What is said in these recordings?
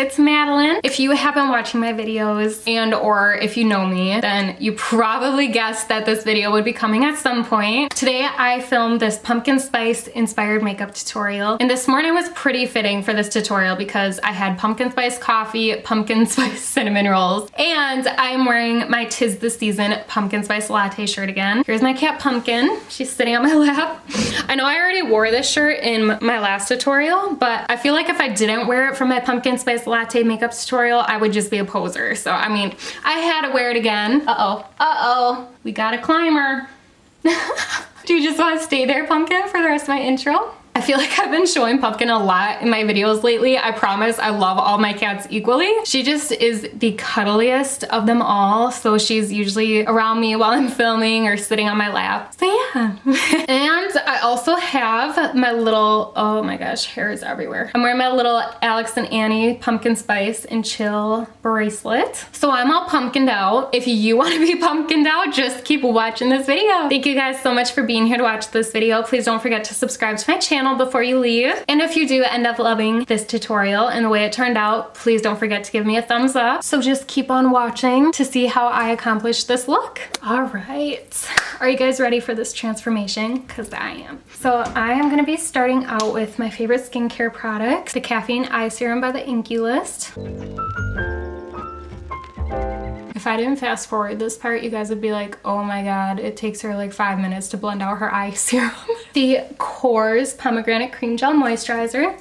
it's Madeline. If you have been watching my videos and or if you know me, then you probably guessed that this video would be coming at some point. Today I filmed this pumpkin spice inspired makeup tutorial, and this morning was pretty fitting for this tutorial because I had pumpkin spice coffee, pumpkin spice cinnamon rolls, and I'm wearing my 'Tis the Season pumpkin spice latte shirt again. Here's my cat Pumpkin. She's sitting on my lap. I know I already wore this shirt in my last tutorial, but I feel like if I didn't wear it for my pumpkin spice latte makeup tutorial, I would just be a poser. So I mean, I had to wear it again. Uh-oh, we got a climber. Do you just want to stay there, Pumpkin, for the rest of my intro? I feel like I've been showing Pumpkin a lot in my videos lately. I promise I love all my cats equally. She just is the cuddliest of them all. So she's usually around me while I'm filming or sitting on my lap. So yeah. And I also have my little, oh my gosh, hair is everywhere. I'm wearing my little Alex and Annie pumpkin spice and chill bracelet. So I'm all pumpkined out. If you want to be pumpkined out, just keep watching this video. Thank you guys so much for being here to watch this video. Please don't forget to subscribe to my channel before you leave. And if you do end up loving this tutorial and the way it turned out, please don't forget to give me a thumbs up. So just keep on watching to see how I accomplish this look. All right. Are you guys ready for this transformation? Because I am. So I am going to be starting out with my favorite skincare product, the Caffeine Eye Serum by the Inkey List. If I didn't fast forward this part, you guys would be like, oh my god, it takes her like 5 minutes to blend out her eye serum. The Kors Pomegranate Cream Gel Moisturizer.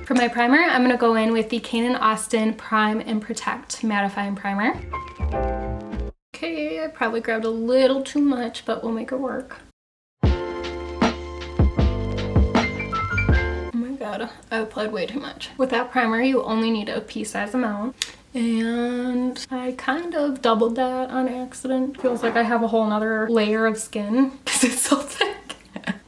For my primer, I'm gonna go in with the Kane & Austin Prime and Protect Mattifying Primer. Okay, I probably grabbed a little too much, but we'll make it work. God, I applied way too much. With that primer, you only need a pea-size amount. And I kind of doubled that on accident. Feels like I have a whole nother layer of skin because it's so thick.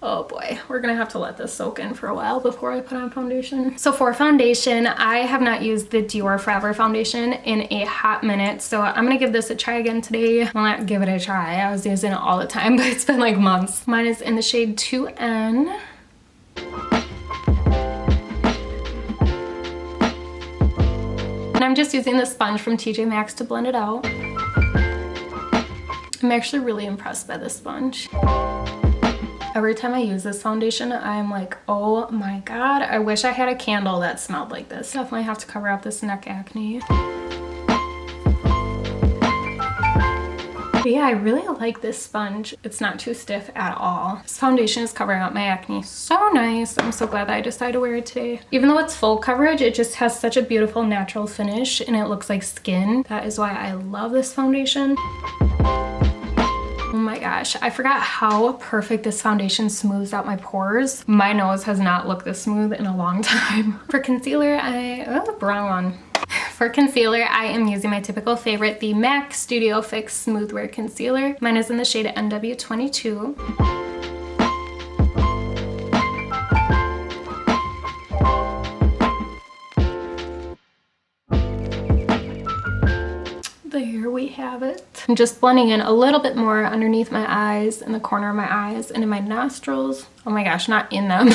Oh boy, we're gonna have to let this soak in for a while before I put on foundation. So for foundation, I have not used the Dior Forever foundation in a hot minute. So I'm gonna give this a try again today. Well, not give it a try. I was using it all the time, but it's been like months. Mine is in the shade 2N. I'm just using the sponge from TJ Maxx to blend it out. I'm actually really impressed by this sponge. Every time I use this foundation, I'm like, oh my god, I wish I had a candle that smelled like this. Definitely have to cover up this neck acne. But yeah, I really like this sponge. It's not too stiff at all. This foundation is covering up my acne so nice. I'm so glad that I decided to wear it today. Even though it's full coverage, it just has such a beautiful natural finish and it looks like skin. That is why I love this foundation. Oh my gosh, I forgot how perfect this foundation smooths out my pores. My nose has not looked this smooth in a long time. For concealer, wrong one. For concealer, I am using my typical favorite, the MAC Studio Fix Smooth Wear Concealer. Mine is in the shade NW22. There we have it. I'm just blending in a little bit more underneath my eyes, in the corner of my eyes, and in my nostrils. Oh my gosh, not in them.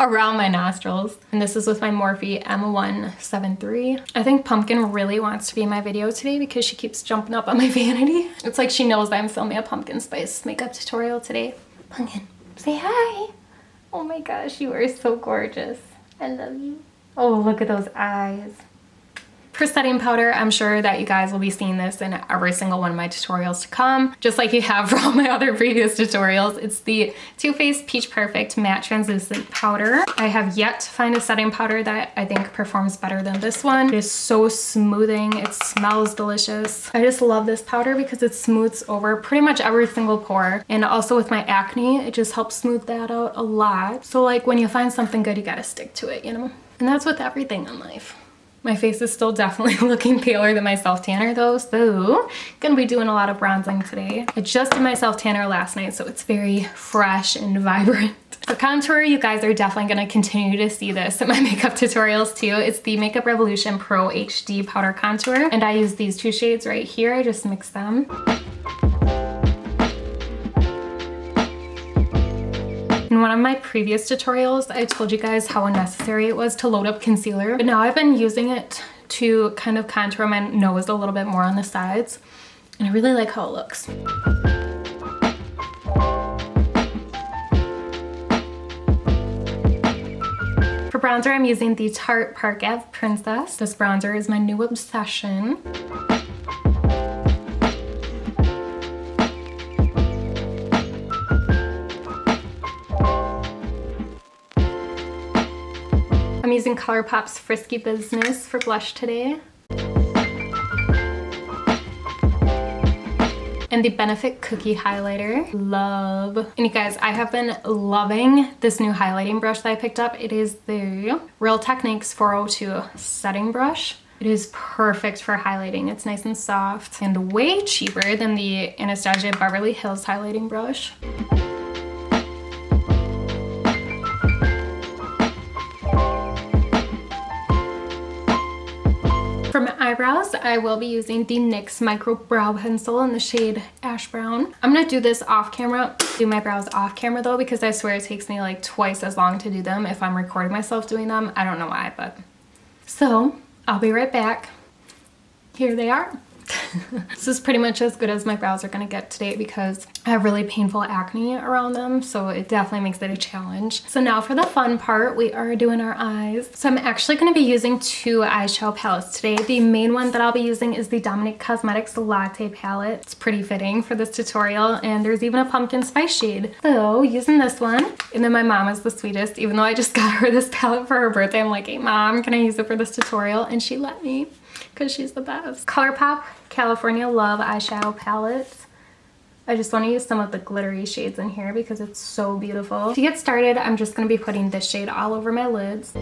Around my nostrils. And this is with my Morphe M173. I think Pumpkin really wants to be in my video today because she keeps jumping up on my vanity. It's like she knows I'm filming a pumpkin spice makeup tutorial today. Pumpkin, say hi. Oh my gosh, you are so gorgeous. I love you. Oh, look at those eyes. For setting powder, I'm sure that you guys will be seeing this in every single one of my tutorials to come, just like you have for all my other previous tutorials. It's the Too Faced Peach Perfect Matte Translucent Powder. I have yet to find a setting powder that I think performs better than this one. It is so smoothing. It smells delicious. I just love this powder because it smooths over pretty much every single pore. And also with my acne, it just helps smooth that out a lot. So like when you find something good, you gotta stick to it, you know? And that's with everything in life. My face is still definitely looking paler than my self-tanner though, so gonna be doing a lot of bronzing today. I just did my self-tanner last night, so it's very fresh and vibrant. For contour, you guys are definitely gonna continue to see this in my makeup tutorials too. It's the Makeup Revolution Pro HD Powder Contour, and I use these two shades right here. I just mix them. In one of my previous tutorials, I told you guys how unnecessary it was to load up concealer, but now I've been using it to kind of contour my nose a little bit more on the sides, and I really like how it looks. For bronzer, I'm using the Tarte Park Ave Princess. This bronzer is my new obsession. I'm using ColourPop's Frisky Business for blush today. And the Benefit Cookie Highlighter. Love. And you guys, I have been loving this new highlighting brush that I picked up. It is the Real Techniques 402 setting brush. It is perfect for highlighting. It's nice and soft and way cheaper than the Anastasia Beverly Hills highlighting brush. For my eyebrows, I will be using the NYX Micro Brow Pencil in the shade Ash Brown. I'm gonna do this off camera, do my brows off camera though, because I swear it takes me like twice as long to do them if I'm recording myself doing them. I don't know why, but. So, I'll be right back. Here they are. This is pretty much as good as my brows are gonna get today because I have really painful acne around them, so it definitely makes it a challenge. So now for the fun part, we are doing our eyes. So I'm actually gonna be using two eyeshadow palettes today. The main one that I'll be using is the Dominique Cosmetics Latte palette. It's pretty fitting for this tutorial, and there's even a pumpkin spice shade. So using this one, and then my mom is the sweetest. Even though I just got her this palette for her birthday, I'm like, hey mom, can I use it for this tutorial? And she let me, because she's the best. ColourPop California Love eyeshadow palette. I just want to use some of the glittery shades in here because it's so beautiful. To get started, I'm just going to be putting this shade all over my lids.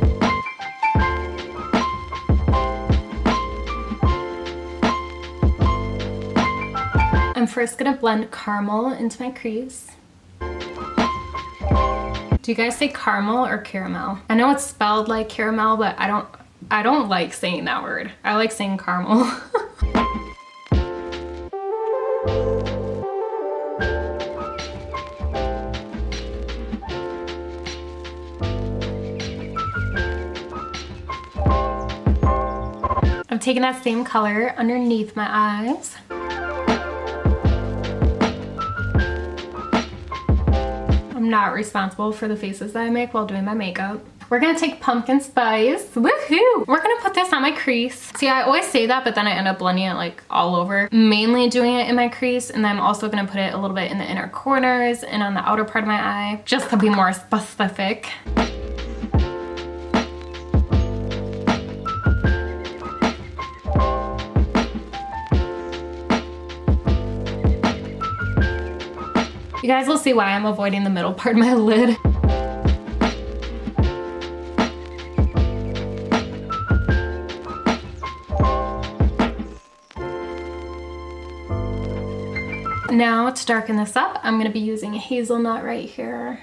I'm first going to blend caramel into my crease. Do you guys say caramel or caramel? I know it's spelled like caramel, but I don't like saying that word. I like saying caramel. I'm taking that same color underneath my eyes. I'm not responsible for the faces that I make while doing my makeup. We're gonna take pumpkin spice. Woohoo! We're gonna put this on my crease. See, I always say that, but then I end up blending it like all over. Mainly doing it in my crease, and then I'm also gonna put it a little bit in the inner corners and on the outer part of my eye, just to be more specific. You guys will see why I'm avoiding the middle part of my lid. Now to darken this up, I'm going to be using a hazelnut right here.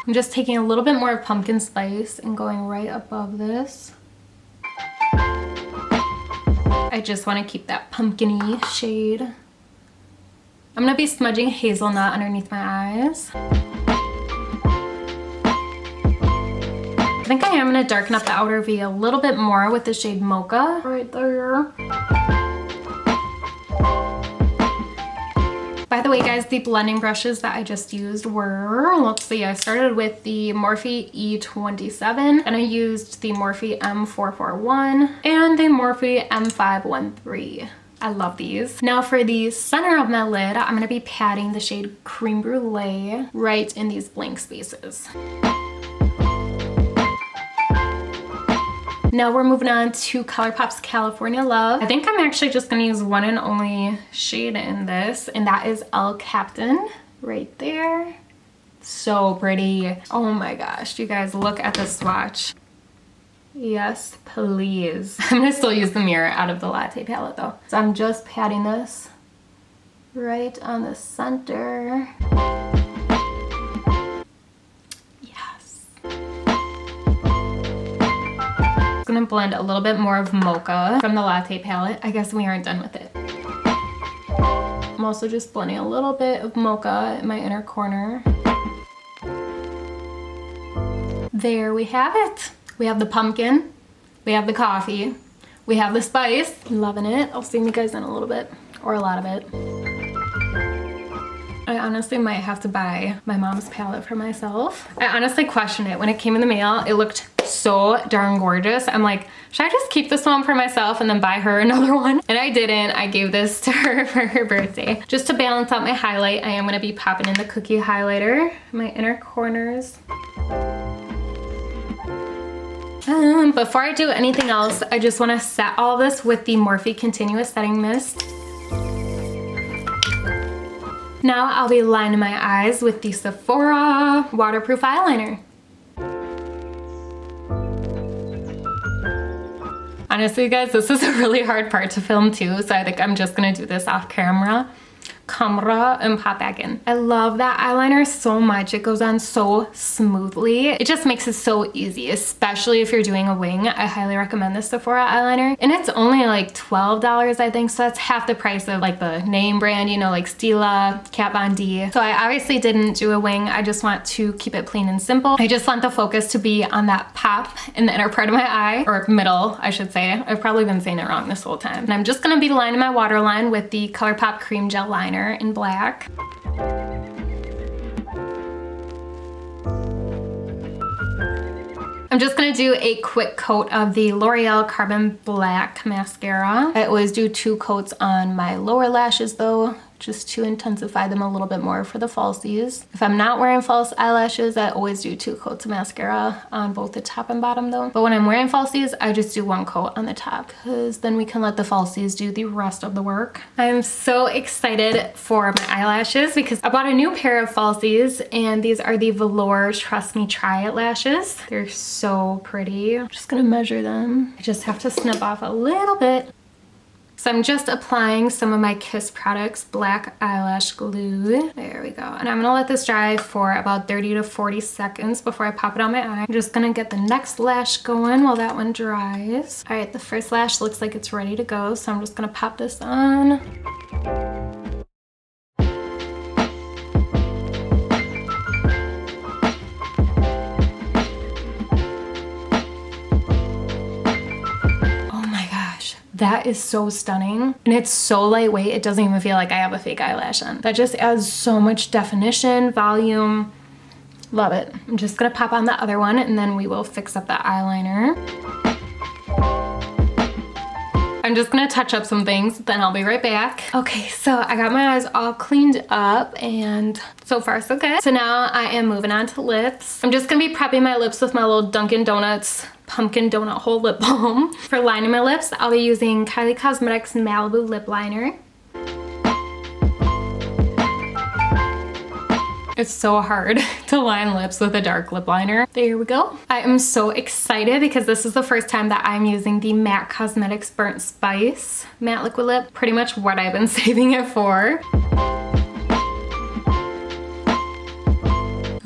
I'm just taking a little bit more pumpkin spice and going right above this. I just want to keep that pumpkin-y shade. I'm going to be smudging hazelnut underneath my eyes. I think I am going to darken up the outer V a little bit more with the shade Mocha right there. By the way, guys, the blending brushes that I just used were, let's see, I started with the Morphe E27, and I used the Morphe M441 and the Morphe M513. I love these. Now for the center of my lid, I'm going to be patting the shade Cream Brulee right in these blank spaces. Now we're moving on to ColourPop's California Love. I think I'm actually just gonna use one and only shade in this, and that is El Captain right there. So pretty. Oh my gosh, you guys, look at the swatch. Yes, please. I'm gonna still use the mirror out of the latte palette though. So I'm just patting this right on the center. gonna blend a little bit more of mocha from the latte palette. I guess we aren't done with it. I'm also just blending a little bit of mocha in my inner corner. There we have it. We have the pumpkin, we have the coffee, we have the spice. I'm loving it. I'll see you guys in a little bit, or a lot of it. I honestly might have to buy my mom's palette for myself. I honestly questioned it. When it came in the mail, it looked so darn gorgeous. I'm like, should I just keep this one for myself and then buy her another one? And I didn't. I gave this to her for her birthday. Just to balance out my highlight, I am gonna be popping in the cookie highlighter in my inner corners. Before I do anything else, I just want to set all this with the Morphe Continuous Setting Mist. Now I'll be lining my eyes with the Sephora waterproof eyeliner. Honestly, guys, this is a really hard part to film too, so I think I'm just gonna do this off camera and pop back in. I love that eyeliner so much. It goes on so smoothly. It just makes it so easy, especially if you're doing a wing. I highly recommend this Sephora eyeliner. And it's only like $12, I think, so that's half the price of like the name brand, you know, like Stila, Kat Von D. So I obviously didn't do a wing. I just want to keep it plain and simple. I just want the focus to be on that pop in the inner part of my eye, or middle, I should say. I've probably been saying it wrong this whole time. And I'm just gonna be lining my waterline with the ColourPop Cream Gel Liner in black. I'm just gonna do a quick coat of the L'Oreal Carbon Black mascara. I always do 2 coats on my lower lashes though, just to intensify them a little bit more for the falsies. If I'm not wearing false eyelashes, I always do 2 coats of mascara on both the top and bottom though. But when I'm wearing falsies, I just do 1 coat on the top, because then we can let the falsies do the rest of the work. I'm so excited for my eyelashes because I bought a new pair of falsies, and these are the Velour Trust Me Try It lashes. They're so pretty. I'm just gonna measure them. I just have to snip off a little bit. So I'm just applying some of my Kiss Products black eyelash glue. There we go. And I'm gonna let this dry for about 30 to 40 seconds before I pop it on my eye. I'm just gonna get the next lash going while that one dries. All right, the first lash looks like it's ready to go, so I'm just gonna pop this on. That is so stunning, and it's so lightweight, it doesn't even feel like I have a fake eyelash on. That just adds so much definition, volume. Love it. I'm just gonna pop on the other one, and then we will fix up the eyeliner. I'm just gonna touch up some things, then I'll be right back. Okay, so I got my eyes all cleaned up, and so far so good. So now I am moving on to lips. I'm just gonna be prepping my lips with my little Dunkin' Donuts pumpkin donut hole lip balm. For lining my lips, I'll be using Kylie Cosmetics Malibu lip liner. It's so hard to line lips with a dark lip liner. There we go. I am so excited because this is the first time that I'm using the MAC Cosmetics Burnt Spice matte liquid lip. Pretty much what I've been saving it for.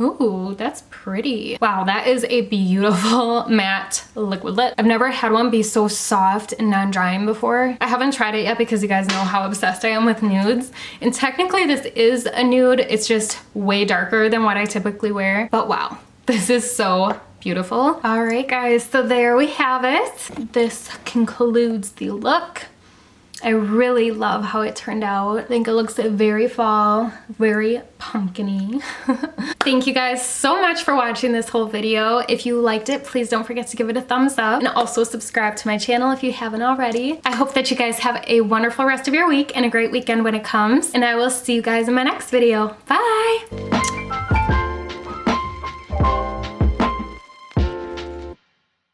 Ooh, that's pretty. Wow, that is a beautiful matte liquid lip. I've never had one be so soft and non-drying before. I haven't tried it yet because you guys know how obsessed I am with nudes. And technically this is a nude. It's just way darker than what I typically wear. But wow, this is so beautiful. All right, guys, so there we have it. This concludes the look. I really love how it turned out. I think it looks very fall, very pumpkin-y. Thank you guys so much for watching this whole video. If you liked it, please don't forget to give it a thumbs up, and also subscribe to my channel if you haven't already. I hope that you guys have a wonderful rest of your week and a great weekend when it comes, and I will see you guys in my next video. Bye!